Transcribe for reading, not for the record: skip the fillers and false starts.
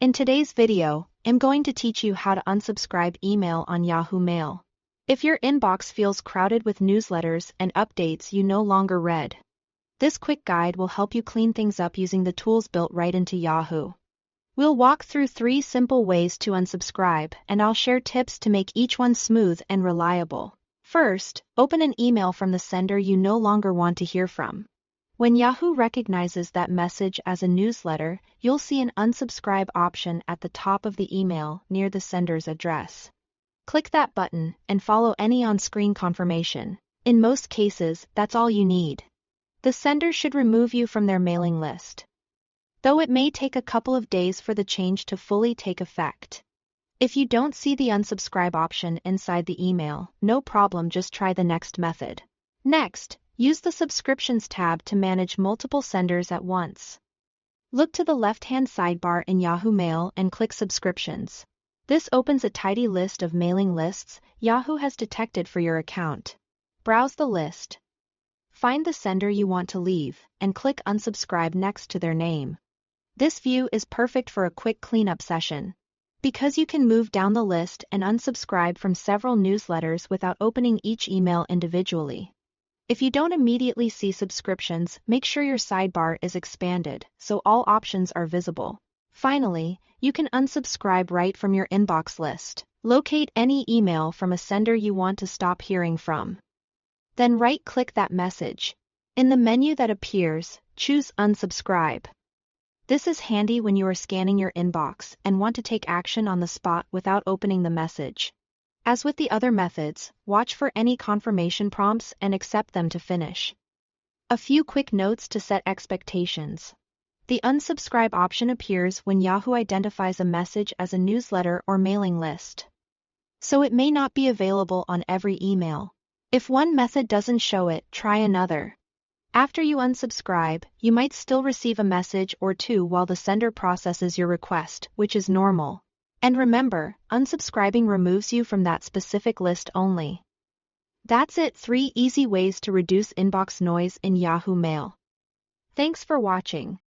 In today's video, I'm going to teach you how to unsubscribe email on Yahoo Mail. If your inbox feels crowded with newsletters and updates you no longer read, this quick guide will help you clean things up using the tools built right into Yahoo. We'll walk through 3 simple ways to unsubscribe, and I'll share tips to make each one smooth and reliable. First, open an email from the sender you no longer want to hear from. When Yahoo recognizes that message as a newsletter, you'll see an unsubscribe option at the top of the email near the sender's address. Click that button and follow any on-screen confirmation. In most cases, that's all you need. The sender should remove you from their mailing list, though it may take a couple of days for the change to fully take effect. If you don't see the unsubscribe option inside the email, no problem, just try the next method. Next, use the Subscriptions tab to manage multiple senders at once. Look to the left-hand sidebar in Yahoo Mail and click Subscriptions. This opens a tidy list of mailing lists Yahoo has detected for your account. Browse the list. Find the sender you want to leave, and click Unsubscribe next to their name. This view is perfect for a quick cleanup session, because you can move down the list and unsubscribe from several newsletters without opening each email individually. If you don't immediately see subscriptions, make sure your sidebar is expanded so all options are visible. Finally, you can unsubscribe right from your inbox list. Locate any email from a sender you want to stop hearing from. Then right-click that message. In the menu that appears, choose Unsubscribe. This is handy when you are scanning your inbox and want to take action on the spot without opening the message. As with the other methods, watch for any confirmation prompts and accept them to finish. A few quick notes to set expectations. The unsubscribe option appears when Yahoo identifies a message as a newsletter or mailing list, so it may not be available on every email. If one method doesn't show it, try another. After you unsubscribe, you might still receive a message or two while the sender processes your request, which is normal. And remember, unsubscribing removes you from that specific list only. That's it, 3 easy ways to reduce inbox noise in Yahoo Mail. Thanks for watching.